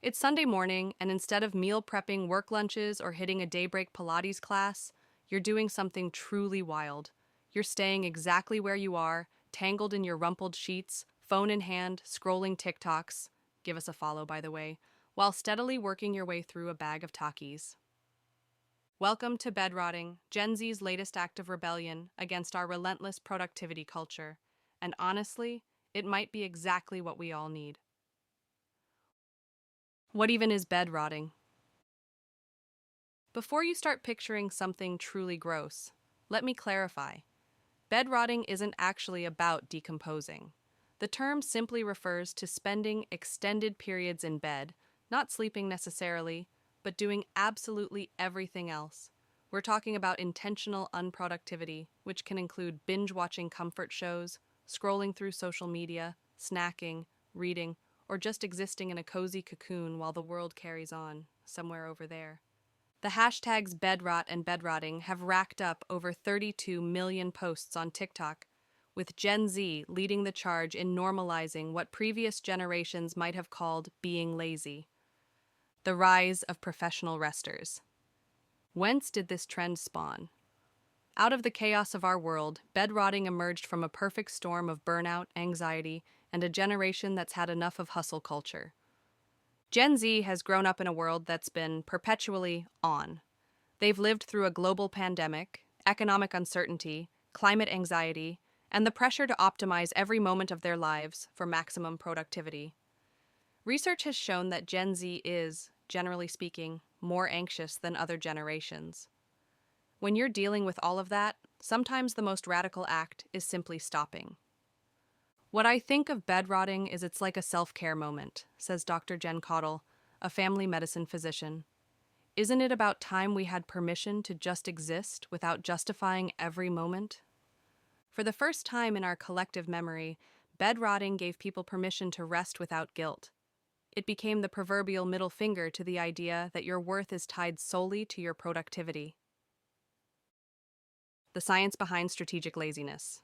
It's Sunday morning, and instead of meal prepping work lunches or hitting a daybreak Pilates class, you're doing something truly wild. You're staying exactly where you are, tangled in your rumpled sheets, phone in hand, scrolling TikToks. Give us a follow, by the way, while steadily working your way through a bag of Takis. Welcome to Bed Rotting, Gen Z's latest act of rebellion against our relentless productivity culture. And honestly, it might be exactly what we all need. What even is bed rotting? Before you start picturing something truly gross, let me clarify. Bed rotting isn't actually about decomposing. The term simply refers to spending extended periods in bed, not sleeping necessarily, but doing absolutely everything else. We're talking about intentional unproductivity, which can include binge watching comfort shows, scrolling through social media, snacking, reading, or just existing in a cozy cocoon while the world carries on, somewhere over there. The hashtags bedrot and bedrotting have racked up over 32 million posts on TikTok, with Gen Z leading the charge in normalizing what previous generations might have called being lazy. The rise of professional resters. Whence did this trend spawn? Out of the chaos of our world, bedrotting emerged from a perfect storm of burnout, anxiety, and a generation that's had enough of hustle culture. Gen Z has grown up in a world that's been perpetually on. They've lived through a global pandemic, economic uncertainty, climate anxiety, and the pressure to optimize every moment of their lives for maximum productivity. Research has shown that Gen Z is, generally speaking, more anxious than other generations. When you're dealing with all of that, sometimes the most radical act is simply stopping. What I think of bed rotting is it's like a self-care moment, says Dr. Jen Caudle, a family medicine physician. Isn't it about time we had permission to just exist without justifying every moment? For the first time in our collective memory, bed rotting gave people permission to rest without guilt. It became the proverbial middle finger to the idea that your worth is tied solely to your productivity. The science behind strategic laziness.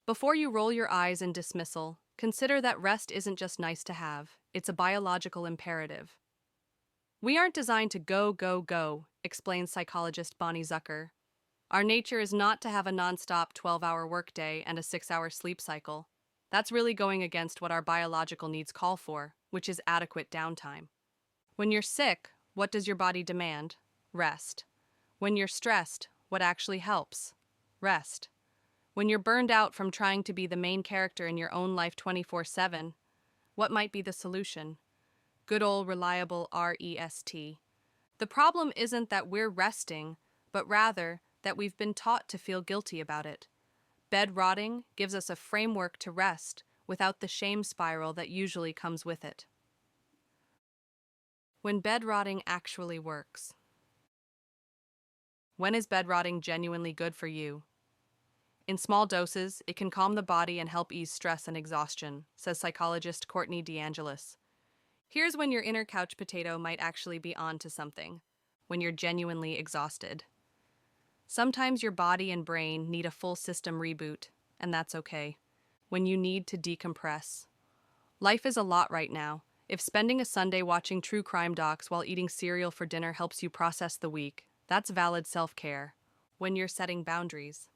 Before you roll your eyes in dismissal, consider that rest isn't just nice to have, it's a biological imperative. We aren't designed to go, go, go, explains psychologist Bonnie Zucker. Our nature is not to have a nonstop 12-hour workday and a 6-hour sleep cycle. That's really going against what our biological needs call for, which is adequate downtime. When you're sick, what does your body demand? Rest. When you're stressed, what actually helps? Rest. When you're burned out from trying to be the main character in your own life 24/7, what might be the solution? Good old reliable rest. The problem isn't that we're resting, but rather that we've been taught to feel guilty about it. Bed rotting gives us a framework to rest without the shame spiral that usually comes with it. When bed rotting actually works. When is bed rotting genuinely good for you? In small doses, it can calm the body and help ease stress and exhaustion, says psychologist Courtney DeAngelis. Here's when your inner couch potato might actually be on to something, when you're genuinely exhausted. Sometimes your body and brain need a full system reboot, and that's okay. When you need to decompress. Life is a lot right now. If spending a Sunday watching true crime docs while eating cereal for dinner helps you process the week, that's valid self-care. When you're setting boundaries.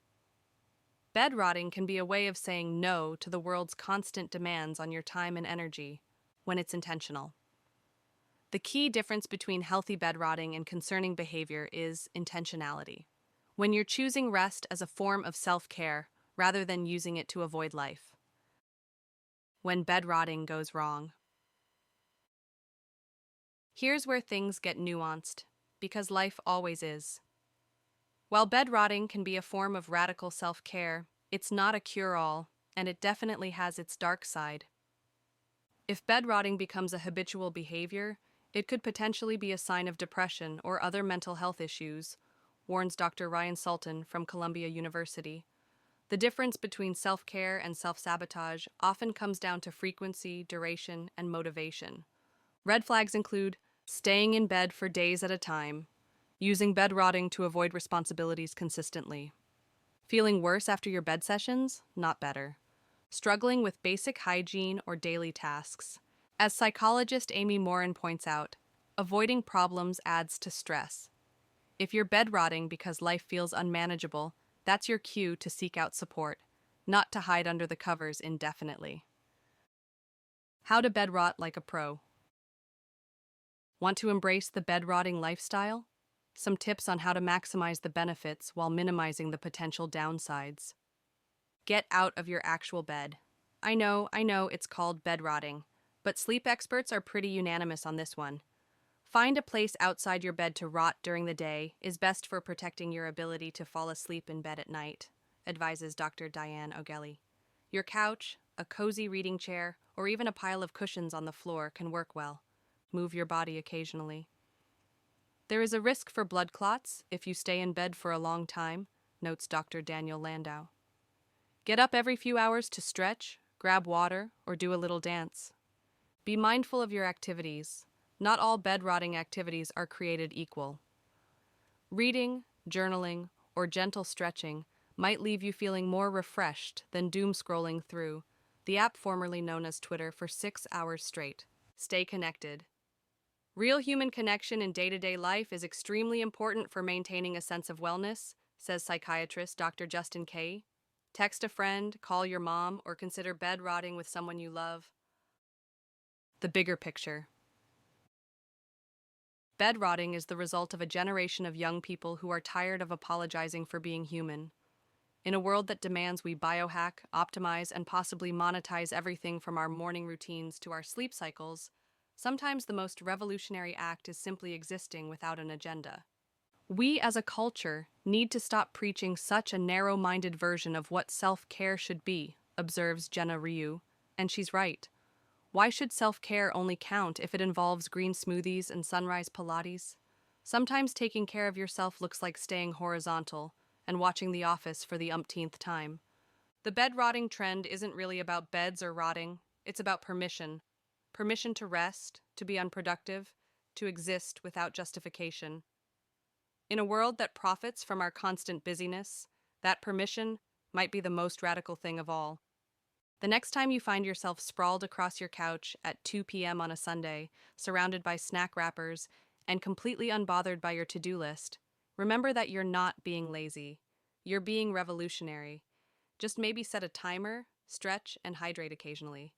Bed rotting can be a way of saying no to the world's constant demands on your time and energy, when it's intentional. The key difference between healthy bed rotting and concerning behavior is intentionality. When you're choosing rest as a form of self-care rather than using it to avoid life. When bed rotting goes wrong. Here's where things get nuanced, because life always is. While bed rotting can be a form of radical self-care, it's not a cure-all, and it definitely has its dark side. If bed rotting becomes a habitual behavior, it could potentially be a sign of depression or other mental health issues, warns Dr. Ryan Sultan from Columbia University. The difference between self-care and self-sabotage often comes down to frequency, duration, and motivation. Red flags include staying in bed for days at a time, using bed rotting to avoid responsibilities consistently, feeling worse after your bed sessions, not better, struggling with basic hygiene or daily tasks, As psychologist Amy Morin points out, avoiding problems adds to stress. If you're bedrotting because life feels unmanageable, that's your cue to seek out support, not to hide under the covers indefinitely. How to bedrot like a pro. Want to embrace the bedrotting lifestyle? Some tips on how to maximize the benefits while minimizing the potential downsides. Get out of your actual bed. I know it's called bedrotting, but sleep experts are pretty unanimous on this one. Find a place outside your bed to rot during the day is best for protecting your ability to fall asleep in bed at night, advises Dr. Diane O'Gelly. Your couch, a cozy reading chair, or even a pile of cushions on the floor can work well. Move your body occasionally. There is a risk for blood clots if you stay in bed for a long time, notes Dr. Daniel Landau. Get up every few hours to stretch, grab water, or do a little dance. Be mindful of your activities. Not all bedrotting activities are created equal. Reading, journaling, or gentle stretching might leave you feeling more refreshed than doom scrolling through the app formerly known as Twitter for 6 hours straight. Stay connected. Real human connection in day-to-day life is extremely important for maintaining a sense of wellness, says psychiatrist Dr. Justin Kay. Text a friend, call your mom, or consider bedrotting with someone you love. The bigger picture. Bedrotting is the result of a generation of young people who are tired of apologizing for being human. In a world that demands we biohack, optimize, and possibly monetize everything from our morning routines to our sleep cycles, sometimes the most revolutionary act is simply existing without an agenda. We as a culture need to stop preaching such a narrow-minded version of what self-care should be, observes Jenna Ryu, and she's right. Why should self-care only count if it involves green smoothies and sunrise Pilates? Sometimes taking care of yourself looks like staying horizontal and watching The Office for the umpteenth time. The bed rotting trend isn't really about beds or rotting, it's about permission. Permission to rest, to be unproductive, to exist without justification. In a world that profits from our constant busyness, that permission might be the most radical thing of all. The next time you find yourself sprawled across your couch at 2 p.m. on a Sunday, surrounded by snack wrappers, and completely unbothered by your to-do list, remember that you're not being lazy. You're being revolutionary. Just maybe set a timer, stretch, and hydrate occasionally.